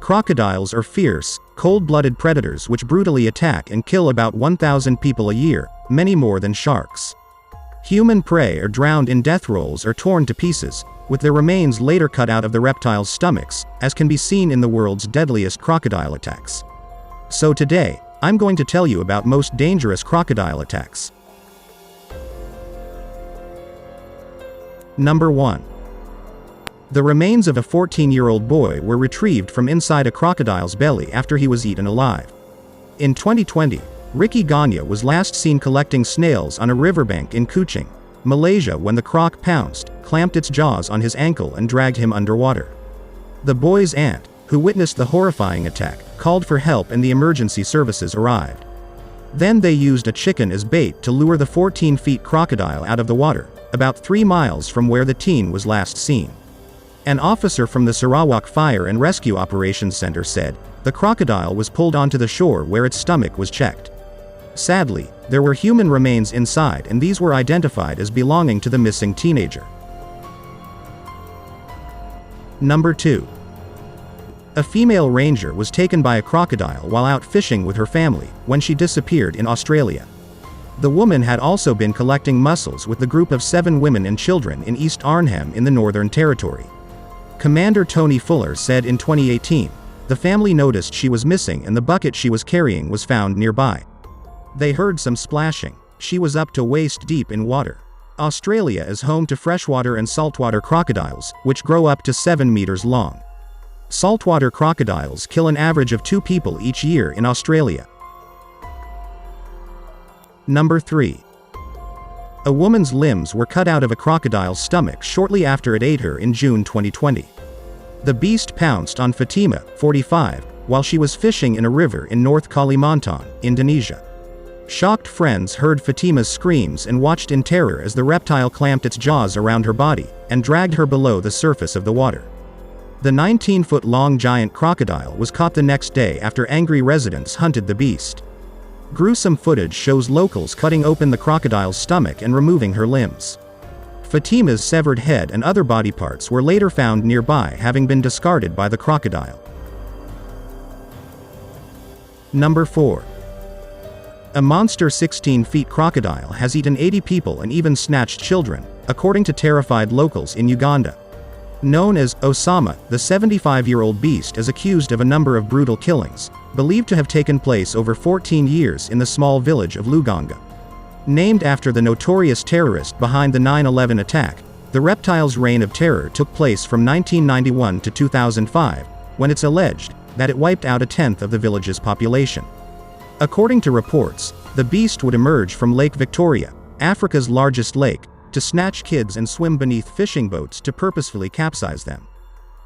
Crocodiles are fierce, cold-blooded predators which brutally attack and kill about 1,000 people a year, many more than sharks. Human prey are drowned in death rolls or torn to pieces, with their remains later cut out of the reptiles' stomachs, as can be seen in the world's deadliest crocodile attacks. So today, I'm going to tell you about most dangerous crocodile attacks. Number 1. The remains of a 14-year-old boy were retrieved from inside a crocodile's belly after he was eaten alive. In 2020, Ricky Gagne was last seen collecting snails on a riverbank in Kuching, Malaysia when the croc pounced, clamped its jaws on his ankle and dragged him underwater. The boy's aunt, who witnessed the horrifying attack, called for help and the emergency services arrived. Then they used a chicken as bait to lure the 14-foot crocodile out of the water, about 3 miles from where the teen was last seen. An officer from the Sarawak Fire and Rescue Operations Center said, the crocodile was pulled onto the shore where its stomach was checked. Sadly, there were human remains inside and these were identified as belonging to the missing teenager. Number 2. A female ranger was taken by a crocodile while out fishing with her family when she disappeared in Australia. The woman had also been collecting mussels with the group of 7 women and children in East Arnhem in the Northern Territory. Commander Tony Fuller said in 2018, the family noticed she was missing and the bucket she was carrying was found nearby. They heard some splashing. She was up to waist deep in water. Australia is home to freshwater and saltwater crocodiles, which grow up to 7 meters long. Saltwater crocodiles kill an average of 2 people each year in Australia. Number 3. A woman's limbs were cut out of a crocodile's stomach shortly after it ate her in June 2020. The beast pounced on Fatima, 45, while she was fishing in a river in North Kalimantan, Indonesia. Shocked friends heard Fatima's screams and watched in terror as the reptile clamped its jaws around her body and dragged her below the surface of the water. The 19-foot-long giant crocodile was caught the next day after angry residents hunted the beast. Gruesome footage shows locals cutting open the crocodile's stomach and removing her limbs. Fatima's severed head and other body parts were later found nearby, having been discarded by the crocodile. Number 4. A monster 16-foot crocodile has eaten 80 people and even snatched children, according to terrified locals in Uganda. Known as Osama, the 75-year-old beast is accused of a number of brutal killings, believed to have taken place over 14 years in the small village of Luganga. Named after the notorious terrorist behind the 9/11 attack, the reptile's reign of terror took place from 1991 to 2005, when it's alleged that it wiped out 1/10 of the village's population. According to reports, the beast would emerge from Lake Victoria, Africa's largest lake, to snatch kids and swim beneath fishing boats to purposefully capsize them.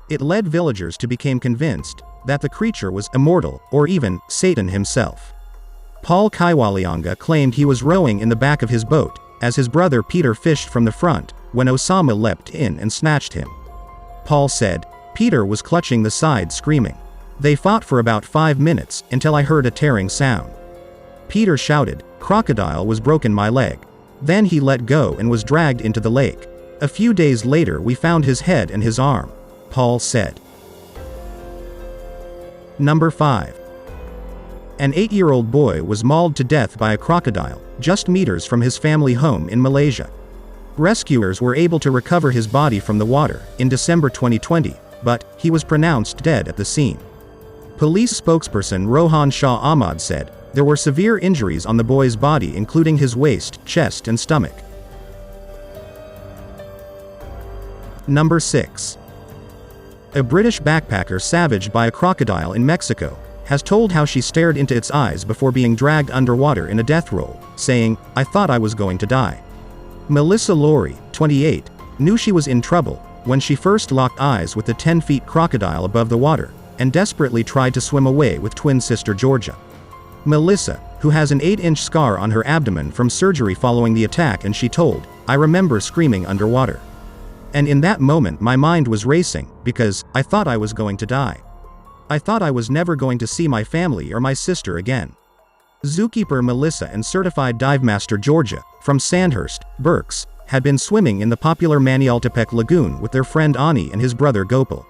It led villagers to become convinced that the creature was immortal, or even Satan himself. Paul Kaiwalianga claimed he was rowing in the back of his boat, as his brother Peter fished from the front, when Osama leapt in and snatched him. Paul said, Peter was clutching the side screaming. They fought for about 5 minutes, until I heard a tearing sound. Peter shouted, "Crocodile was broken my leg." Then he let go and was dragged into the lake. A few days later we found his head and his arm, Paul said. Number 5. An 8-year-old boy was mauled to death by a crocodile, just meters from his family home in Malaysia. Rescuers were able to recover his body from the water in December 2020, but he was pronounced dead at the scene. Police spokesperson Rohan Shah Ahmad said, there were severe injuries on the boy's body including his waist, chest and stomach. Number 6. A British backpacker savaged by a crocodile in Mexico has told how she stared into its eyes before being dragged underwater in a death roll, saying, "I thought I was going to die." Melissa Laurie, 28, knew she was in trouble when she first locked eyes with the 10-foot crocodile above the water and desperately tried to swim away with twin sister Georgia. Melissa, who has an 8-inch scar on her abdomen from surgery following the attack, and she told, "I remember screaming underwater. And in that moment my mind was racing, because I thought I was going to die. I thought I was never going to see my family or my sister again." Zookeeper Melissa and certified divemaster Georgia, from Sandhurst, Berks, had been swimming in the popular Manialtepec Lagoon with their friend Ani and his brother Gopal.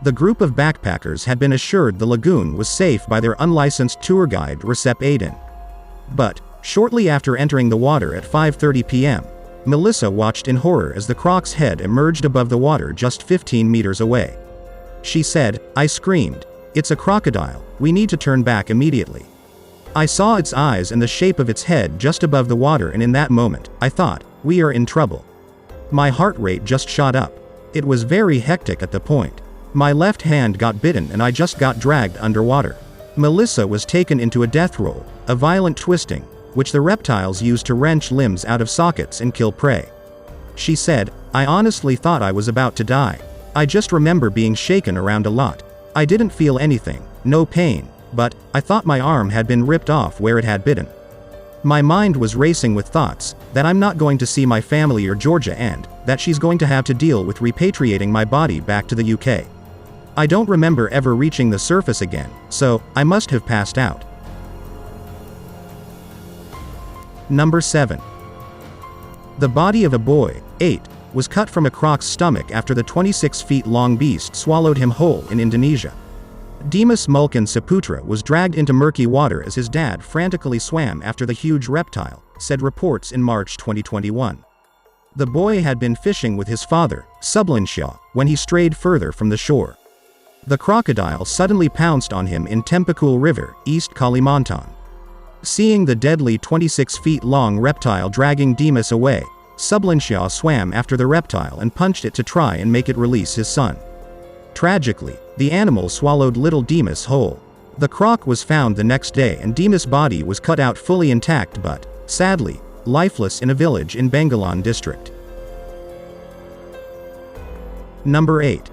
The group of backpackers had been assured the lagoon was safe by their unlicensed tour guide Recep Aydin. But, shortly after entering the water at 5:30 p.m., Melissa watched in horror as the croc's head emerged above the water just 15 meters away. She said, "I screamed, 'It's a crocodile, we need to turn back immediately.' I saw its eyes and the shape of its head just above the water, and in that moment, I thought, we are in trouble. My heart rate just shot up. It was very hectic at the point. My left hand got bitten and I just got dragged underwater." Melissa was taken into a death roll, a violent twisting, which the reptiles use to wrench limbs out of sockets and kill prey. She said, "I honestly thought I was about to die. I just remember being shaken around a lot. I didn't feel anything, no pain, but I thought my arm had been ripped off where it had bitten. My mind was racing with thoughts that I'm not going to see my family or Georgia, and that she's going to have to deal with repatriating my body back to the UK. I don't remember ever reaching the surface again, so I must have passed out." Number 7. The body of a boy, 8, was cut from a croc's stomach after the 26-feet-long beast swallowed him whole in Indonesia. Dimas Mulkin Saputra was dragged into murky water as his dad frantically swam after the huge reptile, said reports in March 2021. The boy had been fishing with his father, Sublinshaw, when he strayed further from the shore. The crocodile suddenly pounced on him in Tempakul River, East Kalimantan. Seeing the deadly 26-feet-long reptile dragging Dimas away, Sublinshaw swam after the reptile and punched it to try and make it release his son. Tragically, the animal swallowed little Dimas whole. The croc was found the next day and Dimas' body was cut out fully intact but, sadly, lifeless in a village in Bengalan district. Number 8.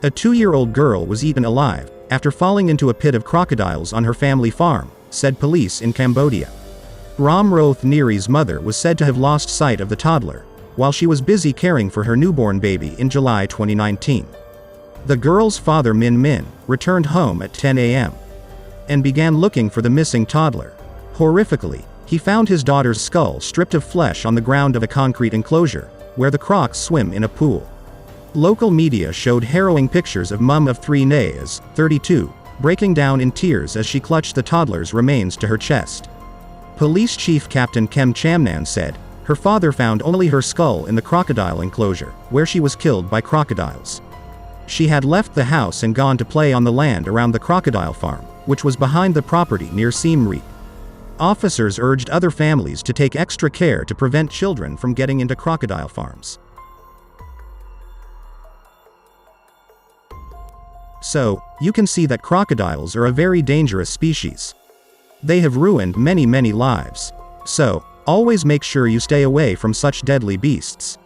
A 2-year-old girl was eaten alive after falling into a pit of crocodiles on her family farm, said police in Cambodia. Ramroth Neri's mother was said to have lost sight of the toddler while she was busy caring for her newborn baby in July 2019. The girl's father Min Min returned home at 10 a.m. and began looking for the missing toddler. Horrifically, he found his daughter's skull stripped of flesh on the ground of a concrete enclosure, where the crocs swim in a pool. Local media showed harrowing pictures of mum of 3 Nayas, 32, breaking down in tears as she clutched the toddler's remains to her chest. Police Chief Captain Kem Chamnan said, her father found only her skull in the crocodile enclosure, where she was killed by crocodiles. She had left the house and gone to play on the land around the crocodile farm, which was behind the property near Siem Reap. Officers urged other families to take extra care to prevent children from getting into crocodile farms. So, you can see that crocodiles are a very dangerous species. They have ruined many lives. So, always make sure you stay away from such deadly beasts.